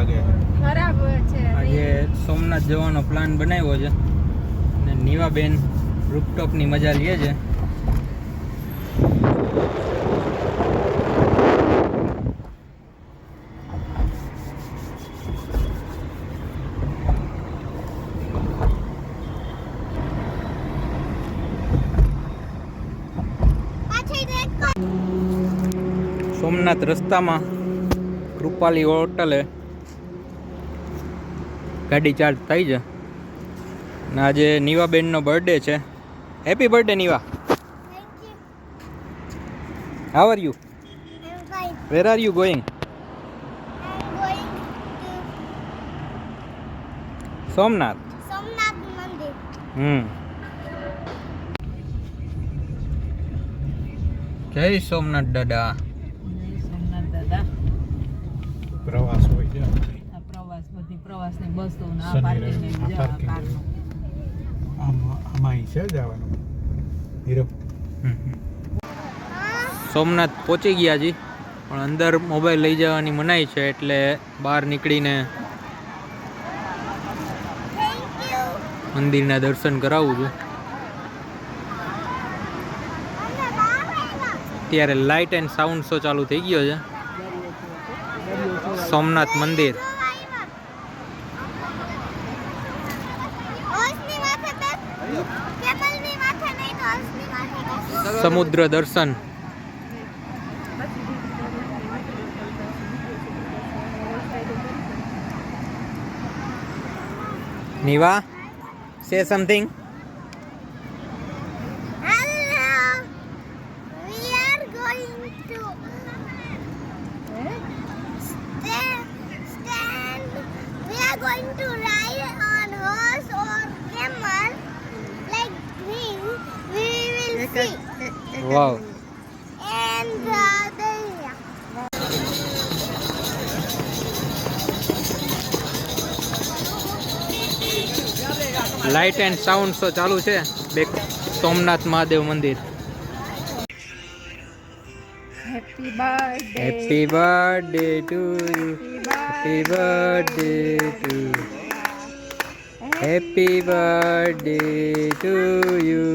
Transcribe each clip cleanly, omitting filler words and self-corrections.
લાગે ખરાબ છે. આજે સોમનાથ જવાનો પ્લાન બનાવ્યો છે અને નીવાબેન રૂપટોપની મજા લે છે. સોમનાથ રસ્તામાં કૃપાલી હોટલે ગાડી ચાર્જ થઈ છે અને આજે નીવાબેનનો બર્થડે છે. Happy birthday Niva. How are you? Where are you going? Somnath. Somnath મંદિર. જય સોમનાથ દાદા. સોમનાથ દાદા. પ્રવાસ હોય છે આ પ્રવાસ બધી પ્રવાસની બસો ને આ પાર્કિંગ ને જવા કારનો. આમાં છે જવાનું હીરો. સોમનાથ પહોંચી ગયા છી પણ અંદર મોબાઈલ લઈ જવાની મનાઈ છે એટલે બહાર નીકળીને મંદિરના દર્શન કરાવું છું. અત્યારે લાઇટ એન્ડ સાઉન્ડ શો ચાલુ થઈ ગયો છે. સોમનાથ મંદિર. સમુદ્ર દર્શન. નીવા, say something. Going to ride on horse or camel like this. We will see. Wow. And light and sound show ચાલુ છે સોમનાથ મહાદેવ મંદિર. Happy birthday. Happy birthday to you. Happy birthday to you. Happy birthday to you.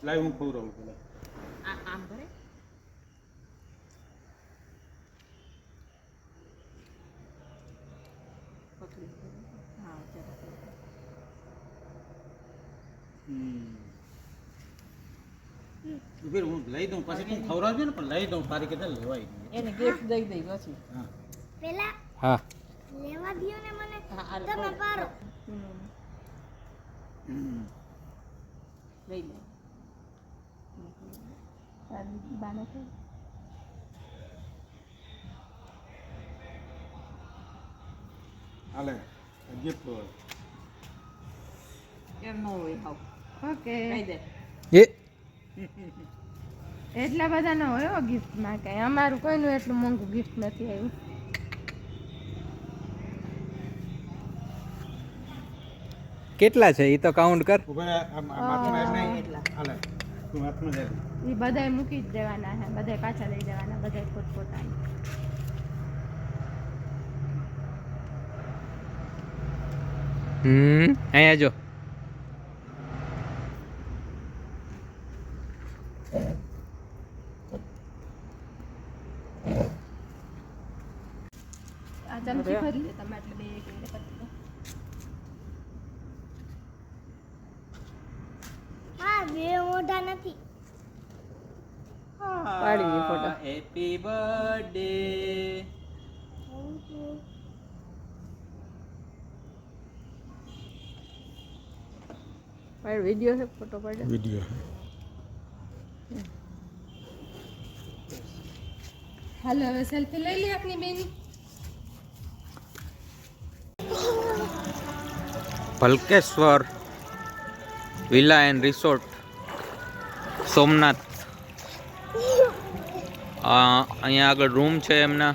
Live હું ખવડાવું પેલા. આમ કરે હા ફિર હું લઈ દઉં પછી તું ખવડાવજો ને પણ લઈ દઉં તારી કેટલા લેવાય એને ગિફ્ટ દઈ દઈ પછી. હા પેલા હા લેવા દ્યો ને મને. હા, આ તમે પારો. લઈ લે બાને છે હાલે ગિફ્ટ એમ ન હોય હાવ ઓકે. કહી દે એ એટલા બધા ન હોય હો ગિફ્ટમાં કઈ. અમારું કોઈનું એટલું મોંઘું ગિફ્ટ નથી આવ્યું. કેટલા છે એ તો કાઉન્ટ કર. ઉભા હાથમાં નહીં હાલે તું હાથમાં જાય એ બધાય મૂકી જ દેવાના છે. બધાય પાછા લઈ જવાના. બધાય પોતપોતાના. અહીંયા જો. આ ચમચી ભરી લે તમે એટલે બે એક એટલે પતી ગયું. હા બે મોઢા નથી. પાડી દે photo. Happy birthday. Thank you. પાડ વિડિયો છે ફોટો પાડ વિડિયો હાલો હવે સેલ્ફી લઈ લે આપની બેન. Bhalkeshwar villa and resort Somnath. અહીંયા આગળ રૂમ છે એમના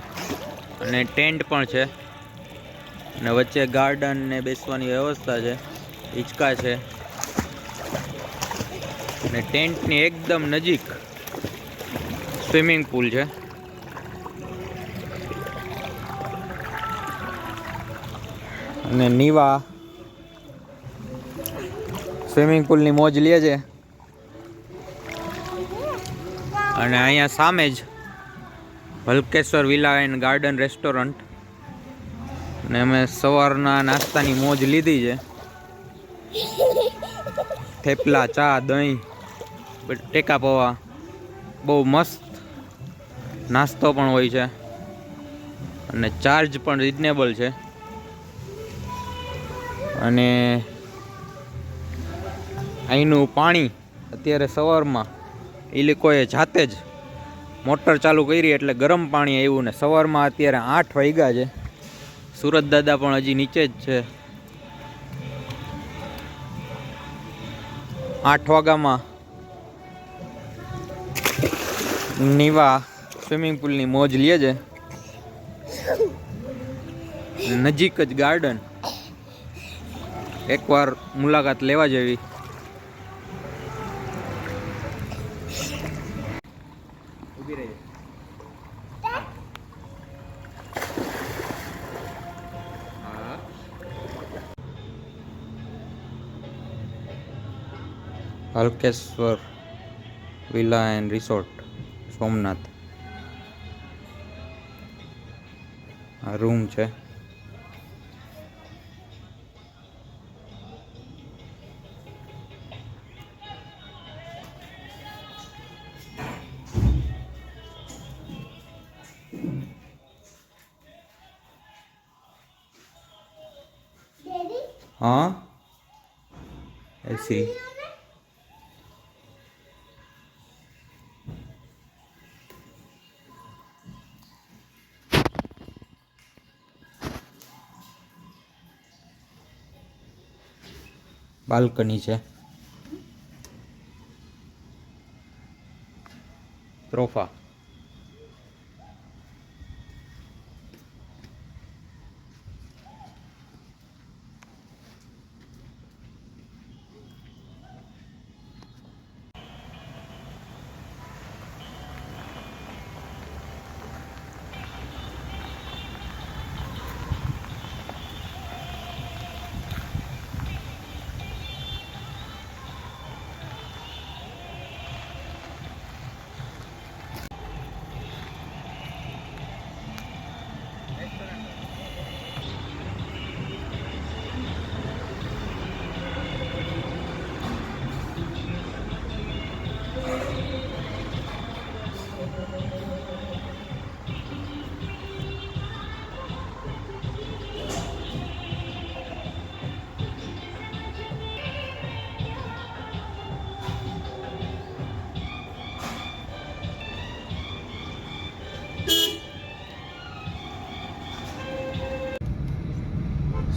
અને ટેન્ટ પણ છે અને વચ્ચે ગાર્ડન ને બેસવાની વ્યવસ્થા છે, હિંચકા છે અને ટેન્ટની એકદમ નજીક સ્વિમિંગ પુલ છે. અને નીવા સ્વિમિંગ પુલની મોજ લે છે. અને અહીંયા સામે જ હલકેશ્વર વિલા એન્ડ ગાર્ડન રેસ્ટોરન્ટ. ને અમે સવારના નાસ્તાની મોજ લીધી છે. થેપલા, ચા, દહીં, ટેકા પૌવા, બહુ મસ્ત નાસ્તો પણ હોય છે અને ચાર્જ પણ રિઝનેબલ છે. અને અહીંનું પાણી અત્યારે સવારમાં એ લોકોએ જાતે જ મોટર ચાલુ કરી એટલે ગરમ પાણી આવ્યું ને સવારમાં અત્યારે 8 વાગ્યા છે. સુરત દાદા પણ હજી નીચે જ છે. 8 વાગ્યામાં નીવા સ્વિમિંગ પુલની મોજ લે છે. નજીક જ ગાર્ડન, એકવાર મુલાકાત લેવા જેવી. ઊભી રહી હલકેશ્વર વિલા એન્ડ રિસોર્ટ સોમનાથ. આ રૂમ છે. हाँ ऐसी बालकनी है. सोफा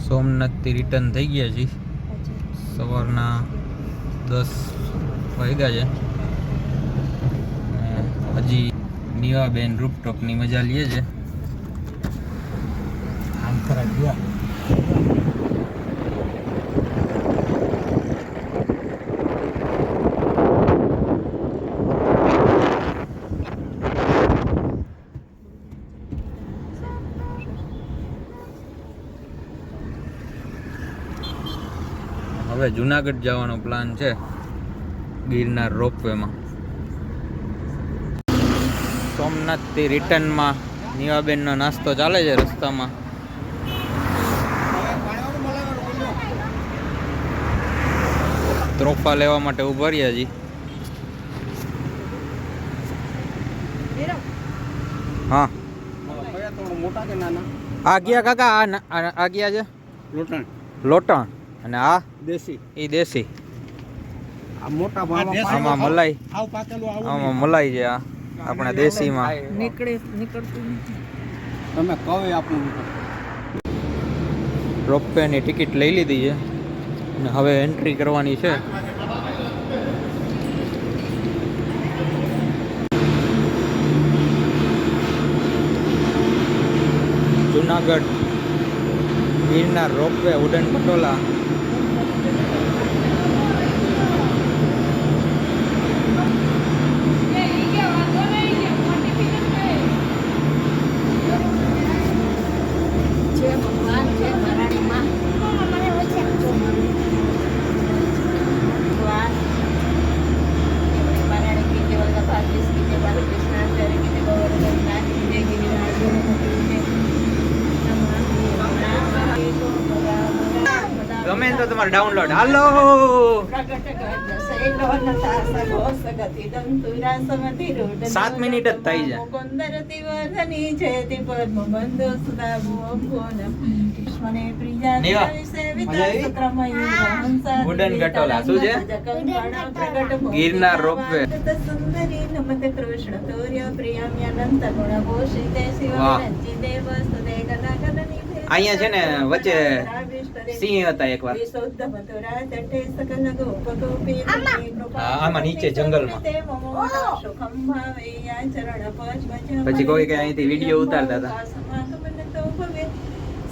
સોમનાથથી રિટર્ન થઈ ગયા છીએ. સવારના 10 વાગ્યા છે. હજી નીવાબેન રૂપટોપની મજા લે છે. આમ ખરા ગયા. હવે જુનાગઢ જવાનો પ્લાન છે ગિરનાર રોપવેમાં. સોમનાથથી રિટર્નમાં નીવાબેનનો નાસ્તો ચાલે છે રસ્તામાં. ત્રોફા લેવા માટે ઉભા રહ્યા છીએ. હા મોટા કે નાના? આ ગયા કાકા, આ ગયા છે લોટણ. લોટણ અને આ દેશી. એ દેશી. આ મોટા આમાં મલાઈ, આવ પાકેલું આવું આમાં મલાઈ છે. આ આપણા દેશીમાં નીકળતું તમે કહે આપું. રોપવેની ટિકિટ લઈ લીધી છે અને હવે એન્ટ્રી કરવાની છે. જુનાગઢ ગિરનાર રોપવે ઉડન પટોલા. જય ભગવાન, જય મહારાણી માં. ભગવાન મહારાણી કી જય, વલ્લભાઈ કી જય, બાલકૃષ્ણાચાર્ય કી જય, ગોવર્ધનનાથ કી જય, ગિરિરાજ ગમે તો તમારે ડાઉનલોડ. હાલો પ્રગટ 7 મિનિટ જ થઈ જાય. ઉડન ખટોલા શું છે? ગિરનાર રોપવે. સુંદરી નમત કૃષ્ણ તોર્ય પ્રિયામ્યાનંત ગુણ ભૂષિતે શિવાનંદિ દેવ સ્તુતે ગનાગનની અહીંયા છે ને વચ્ચે સિંહ હતા એકવાર. વિશુદ્ધ મથુરા તટે સકલ ગોપ ગોપી આમાં નીચે જંગલમાં. પછી કોઈ કે અહીંથી વિડીયો ઉતારતા હતા.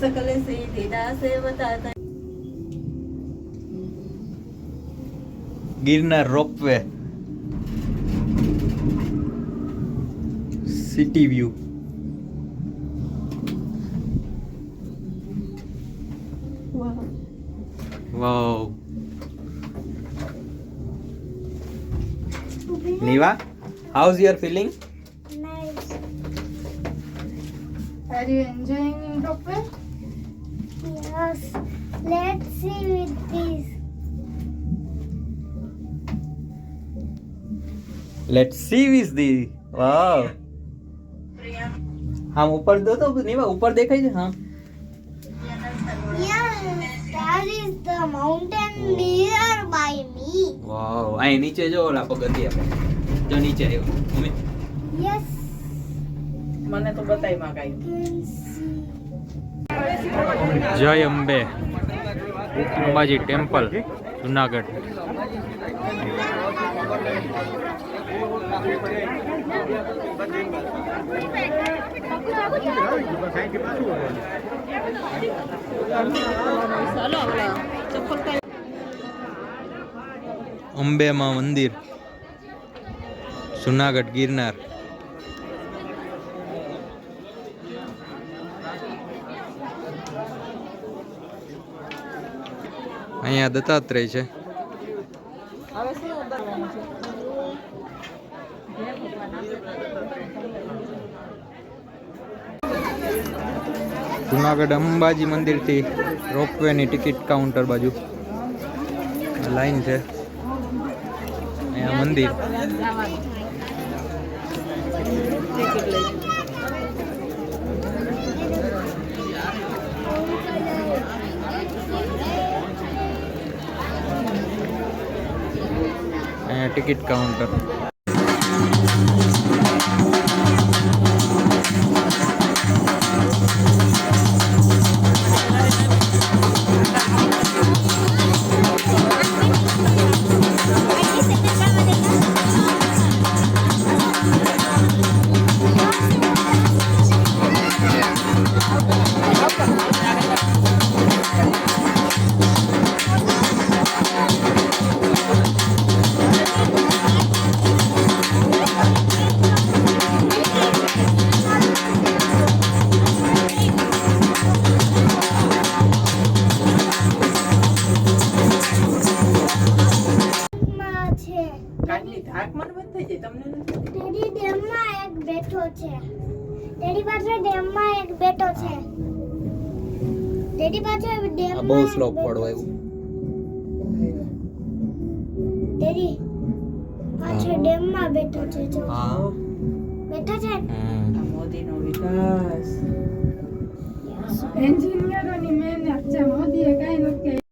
સકલ સિદ્ધિદા સેવતા Girnar ropeway city view. Wow. Niva, how's your feeling? Nice. Are you enjoying Ropeway? Yes. Let's see with this. Let's see with the. Wow. हम ऊपर दो तो निवा ऊपर देखा है. हाँ. Yes, that is the mountain nearby me. વાવ. અહીં નીચે જો ઓલા પગથિયા જો નીચે આવ્યો. Mummy Yes. મને તો બતાઈ માં કાઈ Can see. જય અંબે અંબાજી ટેમ્પલ જુનાગઢ. અંબે માં મંદિર જુનાગઢ ગિરનાર. અહીંયા દત્તાત્રેય છે. હવે શું ઉતારવાનું છે? જુનાગઢ અંબાજી મંદિરથી રોપવેની ટિકિટ કાઉન્ટર બાજુ લાઈન છે. અહીંયા મંદિર. અહીંયા ટિકિટ કાઉન્ટર. માં છે. કાચની ધાક મને બંધ થઈ જાય તમને નથી? ડેડી ડેમમાં એક બેઠો છે. ડેડી પાસે ડેમમાં એક બેઠો છે. ડેડી પાસે ડેમમાં બહુ એક સ્લો બેઠો પડવા છે. આવ્યું. ડેડી પાછળ ડેમમાં બેઠો છે. જો હા. બેઠો છે. આ મોદીનો વિકાસ. એન્જિનિયરોની મહેનત છે. મોદીએ કાંઈ નથી